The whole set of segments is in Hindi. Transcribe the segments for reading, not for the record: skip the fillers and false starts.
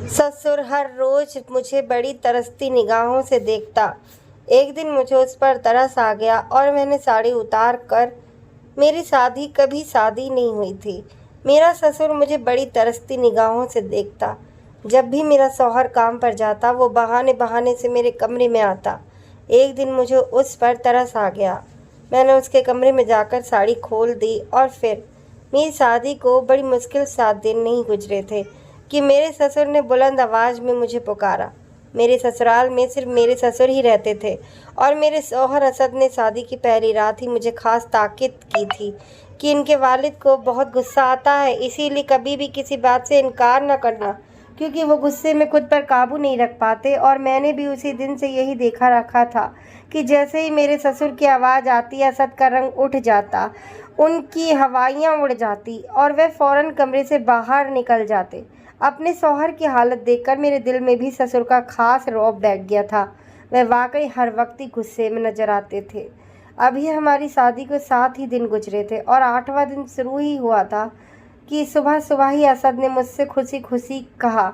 ससुर हर रोज मुझे बड़ी तरसती निगाहों से देखता। एक दिन मुझे उस पर तरस आ गया और मैंने साड़ी उतार कर मेरी शादी कभी शादी नहीं हुई थी। मेरा ससुर मुझे बड़ी तरसती निगाहों से देखता। जब भी मेरा शौहर काम पर जाता वो बहाने बहाने से मेरे कमरे में आता। एक दिन मुझे उस पर तरस आ गया। मैंने उसके कमरे में जाकर साड़ी खोल दी और फिर मेरी शादी को बड़ी मुश्किल 7 दिन नहीं गुजरे थे कि मेरे ससुर ने बुलंद आवाज़ में मुझे पुकारा। मेरे ससुराल में सिर्फ मेरे ससुर ही रहते थे और मेरे शौहर असद ने शादी की पहली रात ही मुझे खास ताकीद की थी कि इनके वालिद को बहुत गुस्सा आता है, इसीलिए कभी भी किसी बात से इनकार न करना, क्योंकि वो गुस्से में खुद पर काबू नहीं रख पाते। और मैंने भी उसी दिन से यही देखा रखा था कि जैसे ही मेरे ससुर की आवाज़ आती असद का रंग उठ जाता, उनकी हवाइयाँ उड़ जाती और वह फ़ौरन कमरे से बाहर निकल जाते। अपने शौहर की हालत देखकर मेरे दिल में भी ससुर का खास रौब बैठ गया था। वह वाकई हर वक्त ही गुस्से में नजर आते थे। अभी हमारी शादी को 7 ही दिन गुजरे थे और 8वां दिन शुरू ही हुआ था कि सुबह सुबह ही असद ने मुझसे खुशी खुशी कहा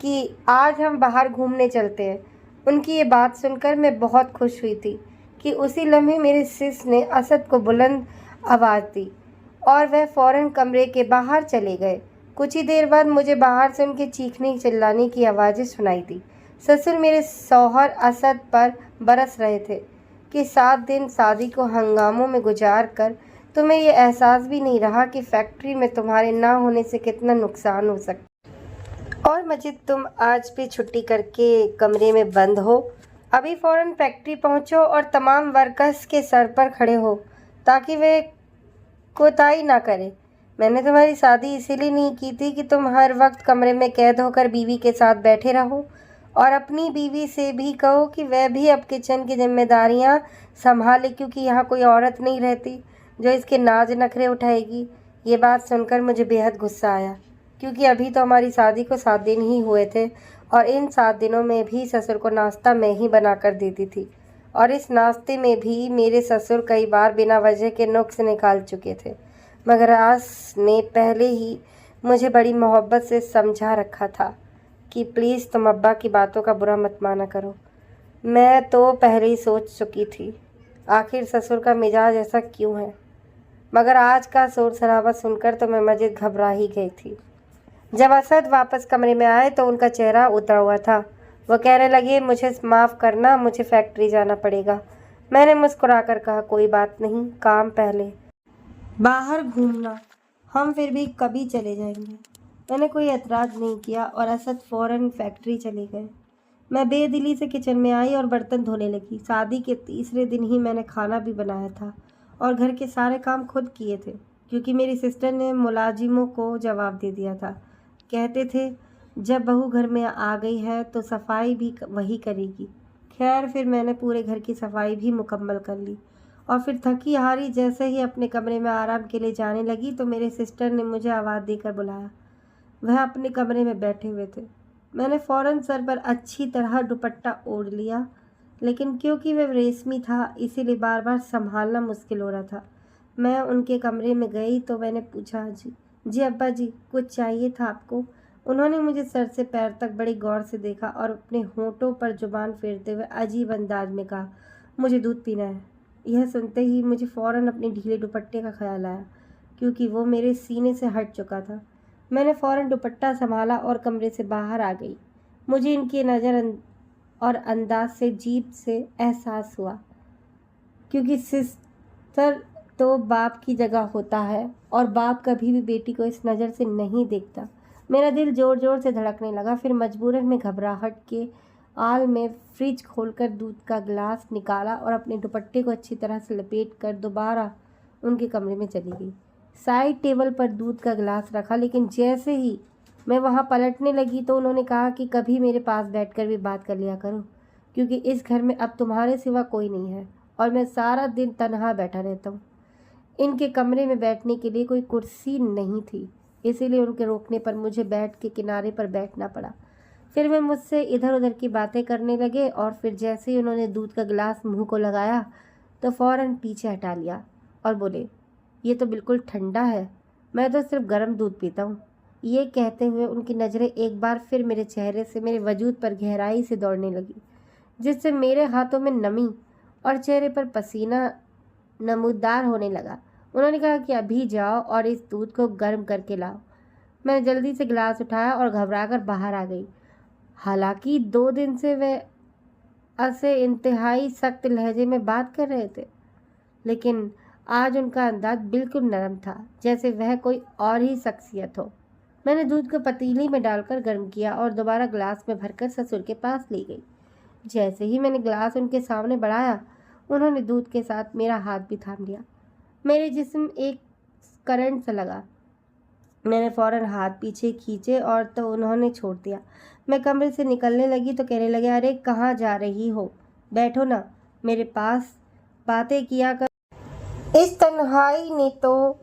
कि आज हम बाहर घूमने चलते हैं। उनकी ये बात सुनकर मैं बहुत खुश हुई थी कि उसी लम्हे मेरे सिस ने असद को बुलंद आवाज़ दी और वह फ़ौरन कमरे के बाहर चले गए। कुछ ही देर बाद मुझे बाहर से उनके चीखने चिल्लाने की आवाज़ें सुनाई दी। ससुर मेरे शौहर असद पर बरस रहे थे कि 7 दिन शादी को हंगामों में गुजार कर तुम्हें ये एहसास भी नहीं रहा कि फैक्ट्री में तुम्हारे ना होने से कितना नुकसान हो सकता। और मजिद, तुम आज भी छुट्टी करके कमरे में बंद हो। अभी फ़ौरन फैक्ट्री पहुंचो और तमाम वर्कर्स के सर पर खड़े हो ताकि वे कोताही ना करे। मैंने तुम्हारी शादी इसीलिए नहीं की थी कि तुम हर वक्त कमरे में कैद होकर बीवी के साथ बैठे रहो, और अपनी बीवी से भी कहो कि वह भी अब किचन की जिम्मेदारियां संभाले, क्योंकि यहाँ कोई औरत नहीं रहती जो इसके नाज नखरे उठाएगी। ये बात सुनकर मुझे बेहद गुस्सा आया, क्योंकि अभी तो हमारी शादी को 7 दिन ही हुए थे और इन 7 दिनों में भी ससुर को नाश्ता मैं ही बना कर देती थी, और इस नाश्ते में भी मेरे ससुर कई बार बिना वजह के नुक्स निकाल चुके थे। मगर आज ने पहले ही मुझे बड़ी मोहब्बत से समझा रखा था कि प्लीज़ तुम अब्बा की बातों का बुरा मत माना करो। मैं तो पहले ही सोच चुकी थी आखिर ससुर का मिजाज ऐसा क्यों है, मगर आज का शोर शराबा सुनकर तो मैं मजीद घबरा ही गई थी। जब असद वापस कमरे में आए तो उनका चेहरा उतरा हुआ था। वो कहने लगे, मुझे माफ़ करना, मुझे फैक्ट्री जाना पड़ेगा। मैंने मुस्कुराकर कहा, कोई बात नहीं, काम पहले, बाहर घूमना हम फिर भी कभी चले जाएंगे। मैंने कोई एतराज़ नहीं किया और असद फ़ौरन फैक्ट्री चले गए। मैं बेदिली से किचन में आई और बर्तन धोने लगी। शादी के तीसरे दिन ही मैंने खाना भी बनाया था और घर के सारे काम खुद किए थे, क्योंकि मेरी सिस्टर ने मुलाजिमों को जवाब दे दिया था। कहते थे जब बहू घर में आ गई है तो सफाई भी वही करेगी। खैर, फिर मैंने पूरे घर की सफाई भी मुकम्मल कर ली और फिर थकी हारी जैसे ही अपने कमरे में आराम के लिए जाने लगी तो मेरे सिस्टर ने मुझे आवाज़ देकर बुलाया। वह अपने कमरे में बैठे हुए थे। मैंने फ़ौरन सर पर अच्छी तरह दुपट्टा ओढ़ लिया, लेकिन क्योंकि वह रेशमी था इसीलिए बार बार संभालना मुश्किल हो रहा था। मैं उनके कमरे में गई तो मैंने पूछा, जी अब्बा जी, कुछ चाहिए था आपको? उन्होंने मुझे सर से पैर तक बड़ी गौर से देखा और अपने होंठों पर जुबान फेरते हुए अजीब अंदाज में कहा, मुझे दूध पीना है। यह सुनते ही मुझे फ़ौरन अपने ढीले दुपट्टे का ख्याल आया, क्योंकि वो मेरे सीने से हट चुका था। मैंने फ़ौरन दुपट्टा संभाला और कमरे से बाहर आ गई। मुझे इनकी नज़र और अंदाज से अजीब से एहसास हुआ, क्योंकि सिस्टर तो बाप की जगह होता है और बाप कभी भी बेटी को इस नज़र से नहीं देखता। मेरा दिल ज़ोर ज़ोर से धड़कने लगा। फिर मजबूरन में घबराहट के आल में फ्रिज खोलकर दूध का गिलास निकाला और अपने दुपट्टे को अच्छी तरह से लपेट कर दोबारा उनके कमरे में चली गई। साइड टेबल पर दूध का गिलास रखा, लेकिन जैसे ही मैं वहाँ पलटने लगी तो उन्होंने कहा कि कभी मेरे पास बैठकर भी बात कर लिया करो, क्योंकि इस घर में अब तुम्हारे सिवा कोई नहीं है और मैं सारा दिन तन्हा बैठा रहता हूँ। इनके कमरे में बैठने के लिए कोई कुर्सी नहीं थी, इसीलिए उनके रोकने पर मुझे बैठ के किनारे पर बैठना पड़ा। फिर वे मुझसे इधर उधर की बातें करने लगे और फिर जैसे ही उन्होंने दूध का गिलास मुंह को लगाया तो फ़ौरन पीछे हटा लिया और बोले, ये तो बिल्कुल ठंडा है, मैं तो सिर्फ गर्म दूध पीता हूँ। ये कहते हुए उनकी नज़रें एक बार फिर मेरे चेहरे से मेरे वजूद पर गहराई से दौड़ने लगी, जिससे मेरे हाथों में नमी और चेहरे पर पसीना नमूदार होने लगा। उन्होंने कहा कि अभी जाओ और इस दूध को गर्म करके लाओ। मैंने जल्दी से गिलास उठाया और घबराकर बाहर आ गई। हालांकि 2 दिन से वे ऐसे इंतहाई सख्त लहजे में बात कर रहे थे, लेकिन आज उनका अंदाज बिल्कुल नरम था, जैसे वह कोई और ही शख्सियत हो। मैंने दूध को पतीली में डालकर गर्म किया और दोबारा गिलास में भरकर ससुर के पास ले गई। जैसे ही मैंने गिलास उनके सामने बढ़ाया, उन्होंने दूध के साथ मेरा हाथ भी थाम लिया। मेरे जिस्म एक करंट सा लगा। मैंने फ़ौरन हाथ पीछे खींचे और तो उन्होंने छोड़ दिया। मैं कमरे से निकलने लगी तो कहने लगे, अरे कहाँ जा रही हो, बैठो ना मेरे पास, बातें किया कर। इस तन्हाई ने तो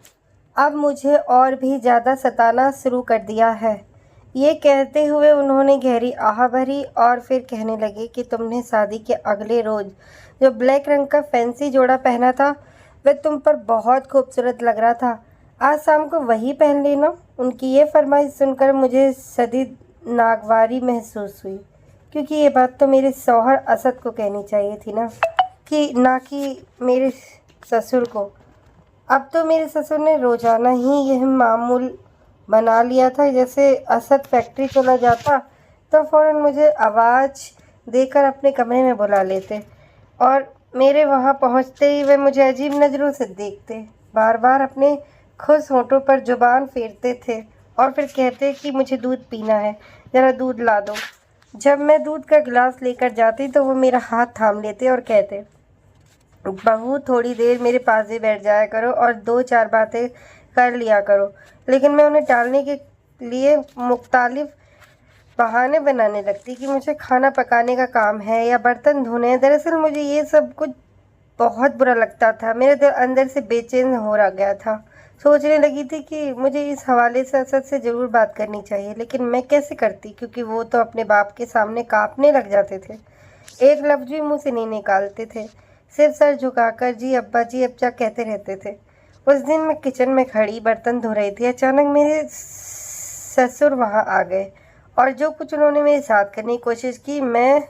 अब मुझे और भी ज़्यादा सताना शुरू कर दिया है। ये कहते हुए उन्होंने गहरी आह भरी और फिर कहने लगे कि तुमने शादी के अगले रोज़ जो ब्लैक रंग का फैंसी जोड़ा पहना था वह तुम पर बहुत खूबसूरत लग रहा था। आज शाम को वही पहन लेना। उनकी ये फरमाइश सुनकर मुझे शदीद नागवारी महसूस हुई, क्योंकि ये बात तो मेरे शौहर असद को कहनी चाहिए थी ना कि मेरे ससुर को। अब तो मेरे ससुर ने रोज़ाना ही यह मामूल बना लिया था। जैसे असद फैक्ट्री चला जाता तो फ़ौरन मुझे आवाज़ देकर अपने कमरे में बुला लेते और मेरे वहाँ पहुँचते ही वे मुझे अजीब नज़रों से देखते। बार बार अपने खुश होंठों पर जुबान फेरते थे और फिर कहते कि मुझे दूध पीना है, ज़रा दूध ला दो। जब मैं दूध का गिलास लेकर जाती तो वो मेरा हाथ थाम लेते और कहते, बहू थोड़ी देर मेरे पास ही बैठ जाया करो और 2-4 बातें कर लिया करो। लेकिन मैं उन्हें टालने के लिए मुख्तालिफ बहाने बनाने लगती कि मुझे खाना पकाने का काम है या बर्तन धोने हैं। दरअसल मुझे ये सब कुछ बहुत बुरा लगता था। मेरे दिल अंदर से बेचैन हो रहा गया था। सोचने लगी थी कि मुझे इस हवाले से असद से ज़रूर बात करनी चाहिए, लेकिन मैं कैसे करती, क्योंकि वो तो अपने बाप के सामने कांपने लग जाते थे, एक लफ्ज़ भी मुँह से नहीं निकालते थे, सिर्फ सर झुकाकर जी अब्बा कहते रहते थे। उस दिन मैं किचन में खड़ी बर्तन धो रही थी। अचानक मेरे ससुर वहाँ आ गए और जो कुछ उन्होंने मेरे साथ करने की कोशिश की, मैं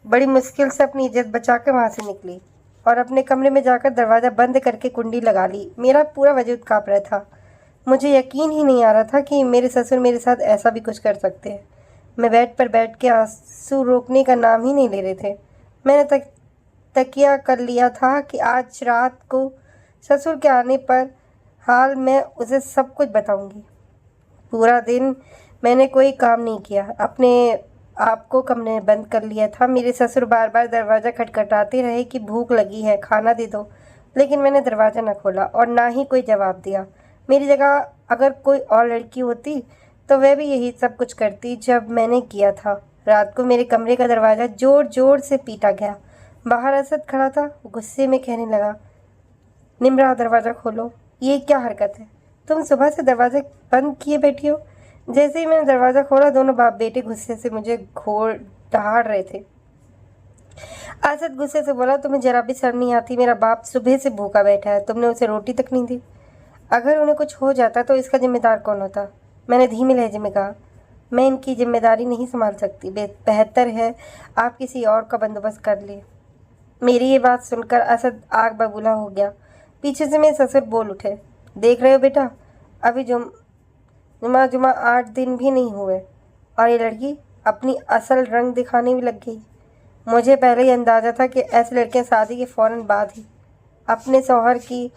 बड़ी मुश्किल से अपनी इज्जत बचा कर वहाँ से निकली और अपने कमरे में जाकर दरवाज़ा बंद करके कुंडी लगा ली। मेरा पूरा वजूद काँप रहा था। मुझे यकीन ही नहीं आ रहा था कि मेरे ससुर मेरे साथ ऐसा भी कुछ कर सकते हैं। मैं बेड पर बैठ के आंसू रोकने का नाम ही नहीं ले रहे थे। मैंने तकिया कर लिया था कि आज रात को ससुर के आने पर हाल मैं उसे सब कुछ बताऊंगी। पूरा दिन मैंने कोई काम नहीं किया, अपने आप को कमरे में बंद कर लिया था। मेरे ससुर बार बार दरवाज़ा खटखटाते रहे कि भूख लगी है, खाना दे दो, लेकिन मैंने दरवाज़ा न खोला और ना ही कोई जवाब दिया। मेरी जगह अगर कोई और लड़की होती तो वह भी यही सब कुछ करती जब मैंने किया था। रात को मेरे कमरे का दरवाज़ा ज़ोर ज़ोर से पीटा गया। बाहर असद खड़ा था। गुस्से में कहने लगा, निम्रा दरवाज़ा खोलो, ये क्या हरकत है, तुम सुबह से दरवाज़ा बंद किए बैठी हो। जैसे ही मैंने दरवाज़ा खोला, दोनों बाप बेटे गुस्से से मुझे घोर दहाड़ रहे थे। असद गुस्से से बोला, तुम्हें जरा भी शर्म नहीं आती, मेरा बाप सुबह से भूखा बैठा है, तुमने उसे रोटी तक नहीं दी। अगर उन्हें कुछ हो जाता तो इसका जिम्मेदार कौन होता। मैंने धीमे लहजे में कहा, मैं इनकी जिम्मेदारी नहीं संभाल सकती, बेहतर है आप किसी और का बंदोबस्त कर ले। मेरी ये बात सुनकर असद आग बबूला हो गया। पीछे से मेरे ससुर बोल उठे, देख रहे हो बेटा, अभी जुमा 8 दिन भी नहीं हुए और ये लड़की अपनी असल रंग दिखाने भी लग गई। मुझे पहले ही अंदाज़ा था कि ऐसी लड़कियां शादी के फ़ौरन बाद ही अपने शौहर की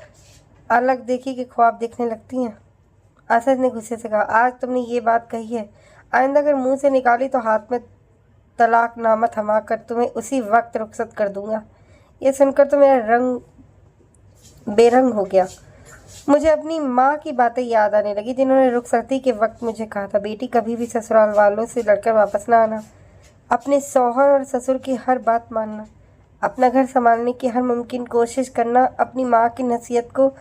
अलग देखी के ख्वाब देखने लगती हैं। असद ने गुस्से से कहा, आज तुमने ये बात कही है, आइंदा अगर मुंह से निकाली तो हाथ में तलाकनामा थमा कर तुम्हें उसी वक्त रुखसत कर दूंगा। ये सुनकर तो मेरा रंग बेरंग हो गया। मुझे अपनी माँ की बातें याद आने लगी, जिन्होंने रुखसती के वक्त मुझे कहा था, बेटी कभी भी ससुराल वालों से लड़कर वापस ना आना, अपने शौहर और ससुर की हर बात मानना, अपना घर संभालने की हर मुमकिन कोशिश करना। अपनी माँ की नसीहत को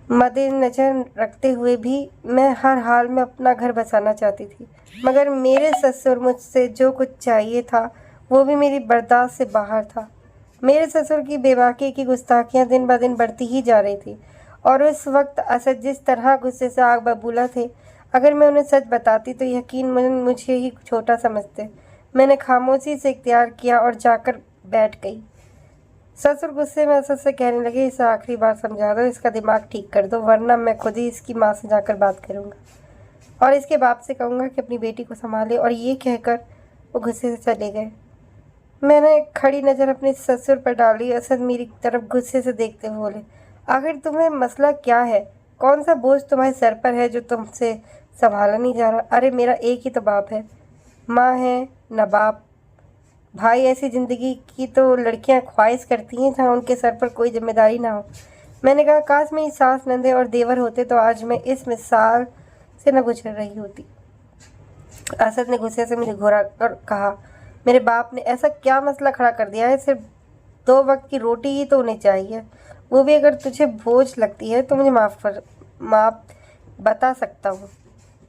मद्देनजर रखते हुए भी मैं हर हाल में अपना घर बसाना चाहती थी, मगर मेरे ससुर मुझसे जो कुछ चाहिए था वो भी मेरी बर्दाश्त से बाहर था। मेरे ससुर की बेबाकी की गुस्ताखियाँ दिन ब दिन बढ़ती ही जा रही थी और उस वक्त असद जिस तरह गुस्से से आग बबूला थे, अगर मैं उन्हें सच बताती तो यकीन मुझे ही छोटा समझते। मैंने खामोशी से इख्तियार किया और जाकर बैठ गई। ससुर गुस्से में असद से कहने लगे, इसे आखिरी बार समझा दो, इसका दिमाग ठीक कर दो, वरना मैं खुद ही इसकी माँ से जाकर बात करूँगा और इसके बाप से कहूँगा कि अपनी बेटी को संभाले। और ये कहकर वो गुस्से से चले गए। मैंने खड़ी नज़र अपने ससुर पर डाली। असद मेरी तरफ गुस्से से देखते हुए बोले, आखिर तुम्हें मसला क्या है? कौन सा बोझ तुम्हारे सर पर है जो तुमसे संभाला नहीं जा रहा? अरे मेरा एक ही तो बाप है, माँ है न बाप। भाई, ऐसी ज़िंदगी की तो लड़कियां ख्वाहिश करती हैं जहाँ उनके सर पर कोई जिम्मेदारी ना हो। मैंने कहा, काश मेरी सास, नंदे और देवर होते तो आज मैं इस मिसाल से न गुजर रही होती। असद ने गुस्से से मुझे घूरा कर कहा, मेरे बाप ने ऐसा क्या मसला खड़ा कर दिया है? सिर्फ 2 वक्त की रोटी ही तो उन्हें चाहिए, वो भी अगर तुझे बोझ लगती है तो मुझे माफ़ बता सकता हूँ।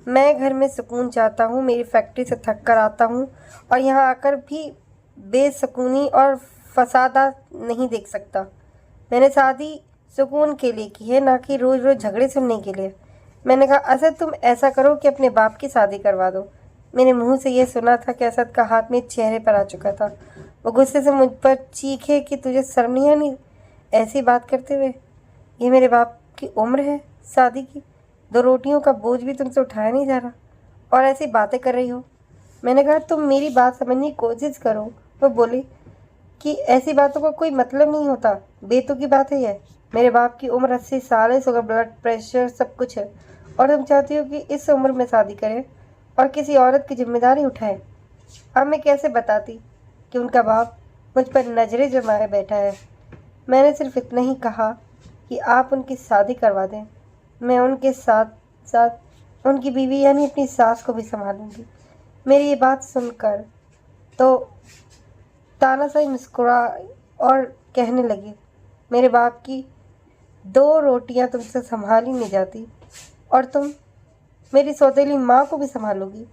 मैं घर में सुकून चाहता हूँ, मेरी फैक्ट्री से थक कर आता हूँ और यहाँ आकर भी बेसुकूनी और फसादा नहीं देख सकता। मैंने शादी सुकून के लिए की है, ना कि रोज़ रोज़ झगड़े सुनने के लिए। मैंने कहा, असद तुम ऐसा करो कि अपने बाप की शादी करवा दो। मेरे मुंह से यह सुना था कि असद का हाथ मेरे चेहरे पर आ चुका था। वो गुस्से से मुझ पर चीखे कि तुझे शर्म नहीं ऐसी बात करते हुए? ये मेरे बाप की उम्र है शादी की, 2 रोटियों का बोझ भी तुमसे उठाया नहीं जा रहा और ऐसी बातें कर रही हो। मैंने कहा, तुम मेरी बात समझने की कोशिश करो। वो बोले कि ऐसी बातों का कोई मतलब नहीं होता, बेतुकी बात है यह। मेरे बाप की उम्र 80 साल है, शुगर, ब्लड प्रेशर सब कुछ है, और तुम चाहती हो कि इस उम्र में शादी करें और किसी औरत की जिम्मेदारी उठाए। अब मैं कैसे बताती कि उनका बाप मुझ पर नजरें जमाए बैठा है। मैंने सिर्फ इतना ही कहा कि आप उनकी शादी करवा दें, मैं उनके साथ साथ उनकी बीवी यानी अपनी सास को भी संभालूंगी। मेरी ये बात सुनकर तो तानाशाही मुस्कुरा और कहने लगी, मेरे बाप की 2 रोटियां तुमसे संभाली नहीं जाती और तुम मेरी सौतेली माँ को भी संभालोगी।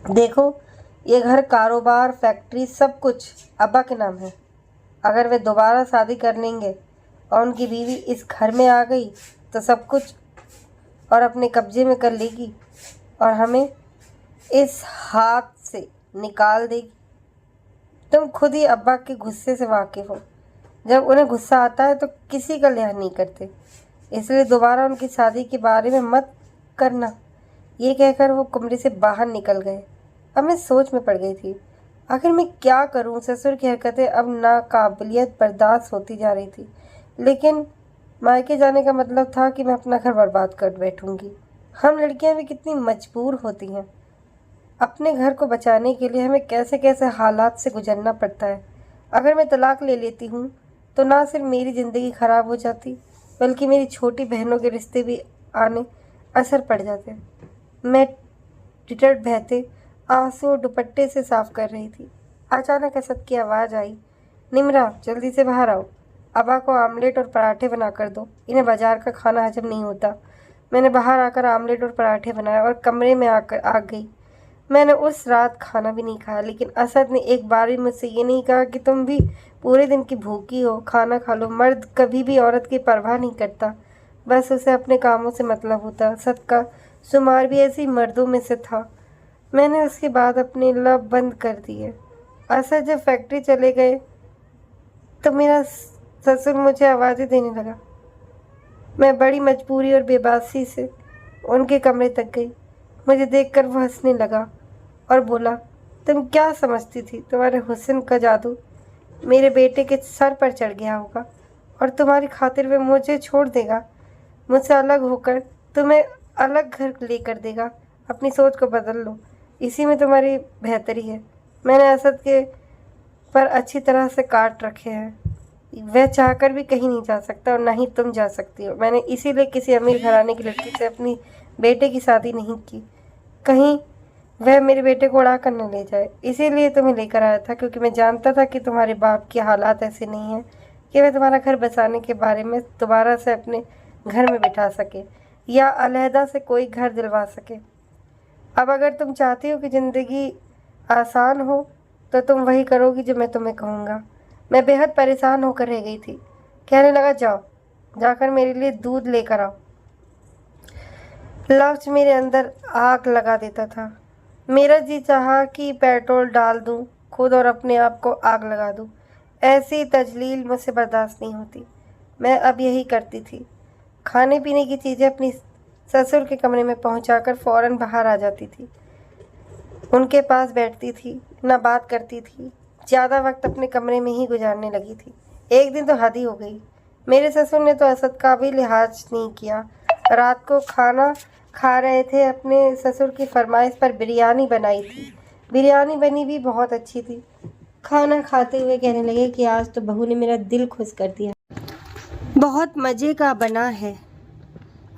देखो, ये घर, कारोबार, फैक्ट्री सब कुछ अब्बा के नाम है। अगर वे दोबारा शादी कर लेंगे और उनकी बीवी इस घर में आ गई तो सब कुछ और अपने कब्जे में कर लेगी और हमें इस हाथ से निकाल देगी। तुम खुद ही अब्बा के गुस्से से वाकिफ़ हो। जब उन्हें गुस्सा आता है तो किसी का लिहाज नहीं करते, इसलिए दोबारा उनकी शादी के बारे में मत करना। ये कहकर वो कमरे से बाहर निकल गए। अब मैं सोच में पड़ गई थी, आखिर मैं क्या करूं? ससुर की हरकतें अब नाकाबिलियत बर्दाश्त होती जा रही थी, लेकिन मायके जाने का मतलब था कि मैं अपना घर बर्बाद कर बैठूंगी। हम लड़कियां भी कितनी मजबूर होती हैं। अपने घर को बचाने के लिए हमें कैसे कैसे हालात से गुजरना पड़ता है। अगर मैं तलाक ले लेती हूँ तो ना सिर्फ मेरी ज़िंदगी ख़राब हो जाती, बल्कि मेरी छोटी बहनों के रिश्ते भी आने असर पड़ जाते। मैं टिटट बहते आंसू दुपट्टे से साफ कर रही थी। अचानक असद की आवाज़ आई, निमरा जल्दी से बाहर आओ, अब्बा को आमलेट और पराठे बना कर दो, इन्हें बाजार का खाना हजम नहीं होता। मैंने बाहर आकर आमलेट और पराठे बनाए और कमरे में आकर आ गई। मैंने उस रात खाना भी नहीं खाया, लेकिन असद ने एक बार भी मुझसे ये नहीं कहा कि तुम भी पूरे दिन की भूखी हो, खाना खा लो। मर्द कभी भी औरत की परवाह नहीं करता, बस उसे अपने कामों से मतलब होता। असद का शुमार भी ऐसे ही मर्दों में से था। मैंने उसके बाद अपने लब बंद कर दिए। असद जब फैक्ट्री चले गए तो मेरा ससुर मुझे आवाज़ें देने लगा। मैं बड़ी मजबूरी और बेबसी से उनके कमरे तक गई। मुझे देखकर वो हंसने लगा और बोला, तुम क्या समझती थी तुम्हारे हुस्न का जादू मेरे बेटे के सर पर चढ़ गया होगा और तुम्हारी खातिर वे मुझे छोड़ देगा, मुझसे अलग होकर तुम्हें अलग घर लेकर देगा। अपनी सोच को बदल लो, इसी में तुम्हारी बेहतरी है। मैंने असद के पर अच्छी तरह से काट रखे हैं, वह चाहकर भी कहीं नहीं जा सकता और ना ही तुम जा सकती हो। मैंने इसीलिए किसी अमीर घराने की लड़की से अपनी बेटे की शादी नहीं की, कहीं वह मेरे बेटे को उड़ा कर न ले जाए। इसीलिए तुम्हें लेकर आया था, क्योंकि मैं जानता था कि तुम्हारे बाप के हालात ऐसे नहीं हैं कि वह तुम्हारा घर बसाने के बारे में दोबारा से अपने घर में बिठा सके या अलहदा से कोई घर दिलवा सके। अब अगर तुम चाहती हो कि ज़िंदगी आसान हो तो तुम वही करोगी जो मैं तुम्हें कहूँगा। मैं बेहद परेशान होकर रह गई थी। कहने लगा, जाओ, जाकर मेरे लिए दूध लेकर आओ। लफ्ज़ मेरे अंदर आग लगा देता था। मेरा जी चाहा कि पेट्रोल डाल दूं खुद और अपने आप को आग लगा दूं। ऐसी तजलील मुझसे बर्दाश्त नहीं होती। मैं अब यही करती थी। खाने पीने की चीज़ें अपनी ससुर के कमरे में पहुंचाकर फ़ौरन बाहर आ जाती थी। उनके पास बैठती थी, ना बात करती थी। ज़्यादा वक्त अपने कमरे में ही गुजारने लगी थी। एक दिन तो हद ही हो गई। मेरे ससुर ने तो असद का भी लिहाज नहीं किया। रात को खाना खा रहे थे, अपने ससुर की फरमाइश पर बिरयानी बनाई थी। बिरयानी बनी भी बहुत अच्छी थी। खाना खाते हुए कहने लगे कि आज तो बहू ने मेरा दिल खुश कर दिया, बहुत मज़े का बना है।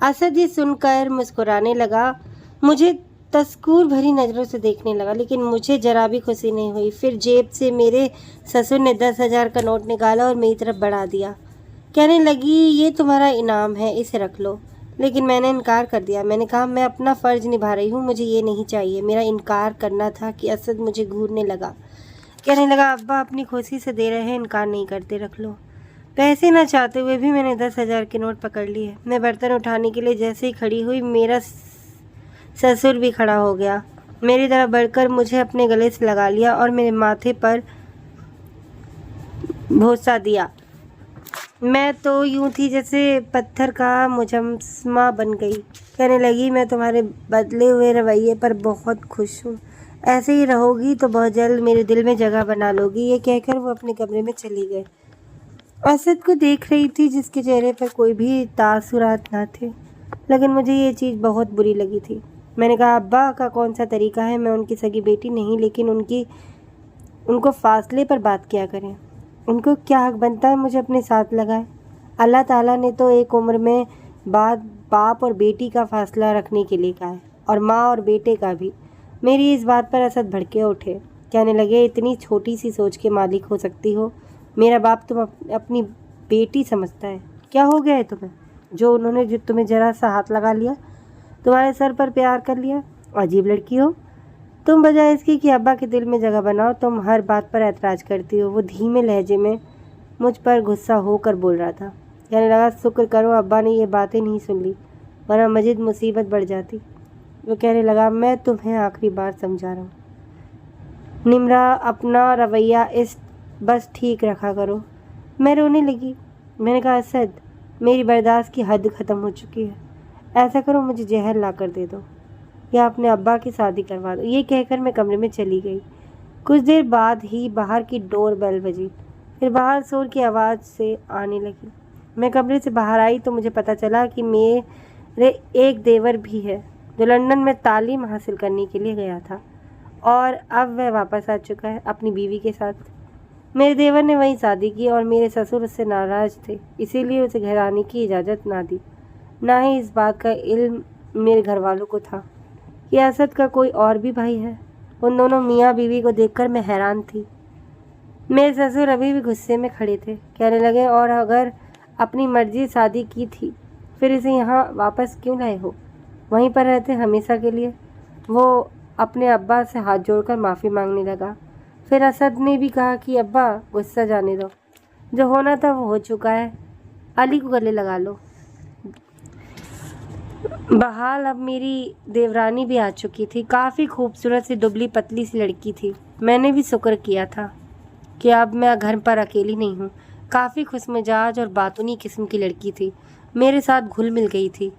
असद ये सुनकर मुस्कुराने लगा, मुझे तस्कूर भरी नज़रों से देखने लगा, लेकिन मुझे जरा भी खुशी नहीं हुई। फिर जेब से मेरे ससुर ने 10,000 का नोट निकाला और मेरी तरफ बढ़ा दिया। कहने लगी, ये तुम्हारा इनाम है, इसे रख लो। लेकिन मैंने इनकार कर दिया। मैंने कहा, मैं अपना फ़र्ज़ निभा रही हूँ, मुझे ये नहीं चाहिए। मेरा इनकार करना था कि असद मुझे घूरने लगा। कहने लगा, अब्बा अपनी खुशी से दे रहे हैं, इनकार नहीं करते, रख लो। पैसे न चाहते हुए भी मैंने 10,000 के नोट पकड़ लिए। मैं बर्तन उठाने के लिए जैसे ही खड़ी हुई, मेरा ससुर भी खड़ा हो गया। मेरी तरफ बढ़कर मुझे अपने गले से लगा लिया और मेरे माथे पर भोसा दिया। मैं तो यूं थी जैसे पत्थर का मुजस्समा बन गई। कहने लगी, मैं तुम्हारे बदले हुए रवैये पर बहुत खुश हूँ। ऐसे ही रहोगी तो बहुत जल्द मेरे दिल में जगह बना लोगी। ये कहकर वो अपने कमरे में चली गई। असद को देख रही थी, जिसके चेहरे पर कोई भी तासुरात ना थे, लेकिन मुझे ये चीज़ बहुत बुरी लगी थी। मैंने कहा, अब्बा का कौन सा तरीका है, मैं उनकी सगी बेटी नहीं, लेकिन उनको फासले पर बात किया करें। उनको क्या हक बनता है मुझे अपने साथ लगाए? अल्लाह ताला ने तो एक उम्र में बाद बाप और बेटी का फासला रखने के लिए कहा है, और माँ और बेटे का भी। मेरी इस बात पर असद भड़के उठे। कहने लगे, इतनी छोटी सी सोच के मालिक हो सकती हो? मेरा बाप तुम अपनी बेटी समझता है। क्या हो गया है तुम्हें, जो तुम्हें ज़रा सा हाथ लगा लिया, तुम्हारे सर पर प्यार कर लिया? अजीब लड़की हो तुम। बजाय इसकी कि अब्बा के दिल में जगह बनाओ, तुम हर बात पर ऐतराज़ करती हो। वो धीमे लहजे में मुझ पर गुस्सा होकर बोल रहा था। कहने लगा, शुक्र करो अब्बा ने ये बातें नहीं सुन ली, वरना मज़ीद मुसीबत बढ़ जाती। वो कहने लगा, मैं तुम्हें आखिरी बार समझा रहा हूँ निम्रा, अपना रवैया बस ठीक रखा करो। मैं रोने लगी। मैंने कहा, असद मेरी बर्दाश्त की हद ख़त्म हो चुकी है। ऐसा करो, मुझे जहर ला कर दे दो या अपने अब्बा की शादी करवा दो। ये कहकर मैं कमरे में चली गई। कुछ देर बाद ही बाहर की डोर बेल बजी। फिर बाहर शोर की आवाज़ से आने लगी। मैं कमरे से बाहर आई तो मुझे पता चला कि मेरे एक देवर भी है, जो लंदन में तालीम हासिल करने के लिए गया था, और अब वह वापस आ चुका है अपनी बीवी के साथ। मेरे देवर ने वहीं शादी की और मेरे ससुर उससे नाराज़ थे, इसीलिए उसे घर आने की इजाज़त ना दी। ना ही इस बात का इल्म मेरे घर वालों को था कि असद का कोई और भी भाई है। उन दोनों मियाँ बीवी को देखकर मैं हैरान थी। मेरे ससुर अभी भी गुस्से में खड़े थे। कहने लगे, और अगर अपनी मर्जी शादी की थी, फिर इसे यहाँ वापस क्यों लाए हो? वहीं पर रहते हमेशा के लिए। वो अपने अब्बा से हाथ जोड़कर माफ़ी मांगने लगा। फिर असद ने भी कहा कि अब्बा गुस्सा जाने दो, जो होना था वो हो चुका है, अली को गले लगा लो। बहाल अब मेरी देवरानी भी आ चुकी थी। काफ़ी खूबसूरत सी दुबली पतली सी लड़की थी। मैंने भी शुक्र किया था कि अब मैं घर पर अकेली नहीं हूँ। काफ़ी खुशमिजाज और बातूनी किस्म की लड़की थी, मेरे साथ घुल मिल गई थी।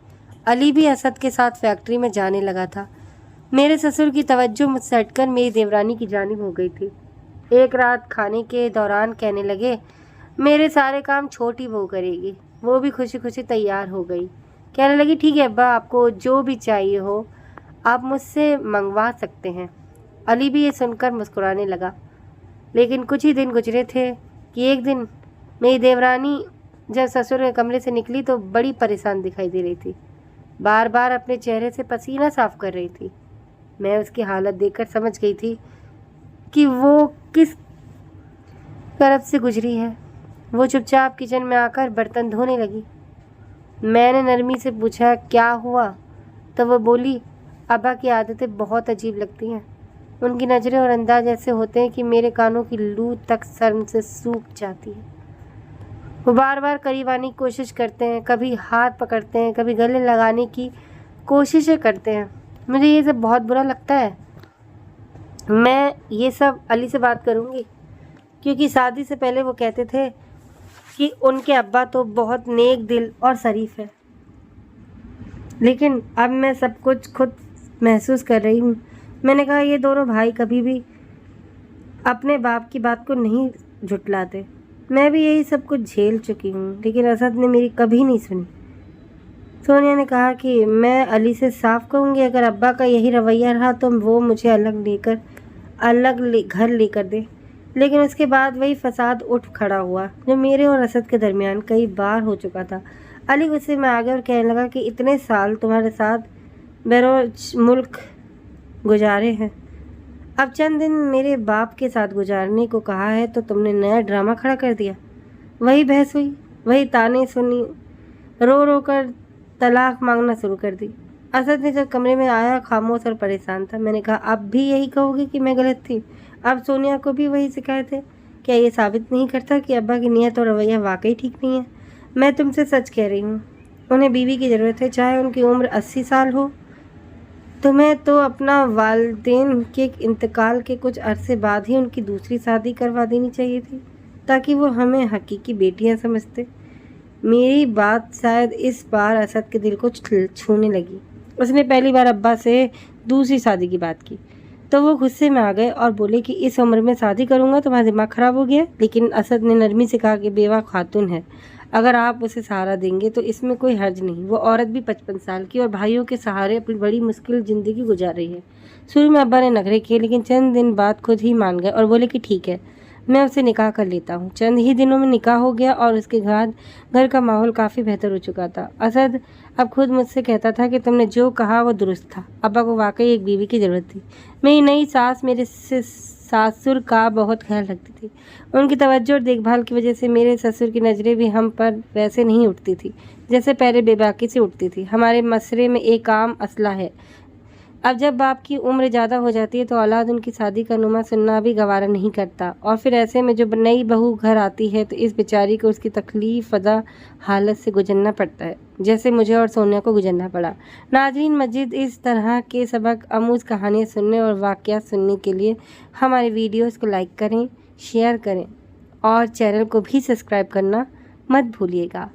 अली भी असद के साथ फैक्ट्री में जाने लगा था। मेरे ससुर की तवज्जो मुझसे हटकर मेरी देवरानी की जानिब हो गई थी। एक रात खाने के दौरान कहने लगे, मेरे सारे काम छोटी बहू करेगी। वो भी खुशी खुशी तैयार हो गई। कहने लगी, ठीक है अब्बा, आपको जो भी चाहिए हो आप मुझसे मंगवा सकते हैं। अली भी ये सुनकर मुस्कुराने लगा। लेकिन कुछ ही दिन गुजरे थे कि एक दिन मेरी देवरानी जब ससुर के कमरे से निकली तो बड़ी परेशान दिखाई दे रही थी। बार बार अपने चेहरे से पसीना साफ कर रही थी। मैं उसकी हालत देखकर समझ गई थी कि वो किस तरफ से गुजरी है। वो चुपचाप किचन में आकर बर्तन धोने लगी। मैंने नरमी से पूछा, क्या हुआ? तो वो बोली, अब्बा की आदतें बहुत अजीब लगती हैं। उनकी नज़रें और अंदाज ऐसे होते हैं कि मेरे कानों की लू तक शर्म से सूख जाती है। वो बार बार करीब आने की कोशिश करते हैं, कभी हाथ पकड़ते हैं, कभी गले लगाने की कोशिशें करते हैं। मुझे ये सब बहुत बुरा लगता है। मैं ये सब अली से बात करूँगी, क्योंकि शादी से पहले वो कहते थे कि उनके अब्बा तो बहुत नेक दिल और शरीफ है, लेकिन अब मैं सब कुछ खुद महसूस कर रही हूँ। मैंने कहा ये दोनों भाई कभी भी अपने बाप की बात को नहीं झुटलाते। मैं भी यही सब कुछ झेल चुकी हूँ, लेकिन असद ने मेरी कभी नहीं सुनी। सोनिया ने कहा कि मैं अली से साफ कहूँगी, अगर अब्बा का यही रवैया रहा तो वो मुझे घर लेकर दे। लेकिन उसके बाद वही फसाद उठ खड़ा हुआ जो मेरे और असद के दरमियान कई बार हो चुका था। अली गुस्से में आ गया और कहने लगा कि इतने साल तुम्हारे साथ बैरोज मुल्क गुजारे हैं, अब चंद दिन मेरे बाप के साथ गुजारने को कहा है तो तुमने नया ड्रामा खड़ा कर दिया। वही बहस हुई, वही ताने सुनी, रो रो कर तलाक मांगना शुरू कर दी। असद ने जब कमरे में आया खामोश और परेशान था। मैंने कहा अब भी यही कहोगे कि मैं गलत थी? अब सोनिया को भी वही शिकायत है? क्या ये साबित नहीं करता कि अब्बा की नीयत और रवैया वाकई ठीक नहीं है? मैं तुमसे सच कह रही हूँ, उन्हें बीवी की ज़रूरत है, चाहे उनकी उम्र 80 साल हो। तुम्हें तो अपना वालिदैन के इंतकाल के कुछ अरसे बाद ही उनकी दूसरी शादी करवा देनी चाहिए थी, ताकि वो हमें हकीकी बेटियां समझते। मेरी बात शायद इस बार असद के दिल को छूने लगी। उसने पहली बार अब्बा से दूसरी शादी की बात की तो वो गुस्से में आ गए और बोले कि इस उम्र में शादी करूंगा तुम्हारा दिमाग खराब हो गया। लेकिन असद ने नरमी से कहा कि बेवा खातून है, अगर आप उसे सहारा देंगे तो इसमें कोई हर्ज नहीं। वो औरत भी 55 साल की और भाइयों के सहारे अपनी बड़ी मुश्किल ज़िंदगी गुजार रही है। शुरू में अब्बा ने नखरे किए, लेकिन चंद दिन बाद खुद ही मान गए और बोले कि ठीक है, मैं उसे निकाह कर लेता हूँ। चंद ही दिनों में निकाह हो गया और उसके बाद घर का माहौल काफ़ी बेहतर हो चुका था। असद अब खुद मुझसे कहता था कि तुमने जो कहा वो दुरुस्त था, अब्बा को वाकई एक बीवी की ज़रूरत थी। मेरी नई सास मेरे सासुर का बहुत ख्याल रखती थी। उनकी तवज्जो और देखभाल की वजह से मेरे ससुर की नज़रें भी हम पर वैसे नहीं उठती थी जैसे पहले बेबाकी से उठती थी। हमारे मसरे में एक आम असला है, अब जब बाप की उम्र ज़्यादा हो जाती है तो औलाद उनकी शादी का नुमा सुनना भी गवारा नहीं करता, और फिर ऐसे में जब नई बहू घर आती है तो इस बेचारी को उसकी तकलीफ फ़दा हालत से गुजरना पड़ता है, जैसे मुझे और सोनिया को गुजरना पड़ा। नाज़रीन, मज़ीद इस तरह के सबक आमूज़ कहानियाँ सुनने और वाक़यात सुनने के लिए हमारे वीडियोज़ को लाइक करें, शेयर करें और चैनल को भी सब्सक्राइब करना मत भूलिएगा।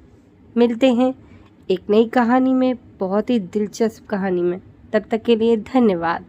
मिलते हैं एक नई कहानी में, बहुत ही दिलचस्प कहानी में। तब तक के लिए धन्यवाद।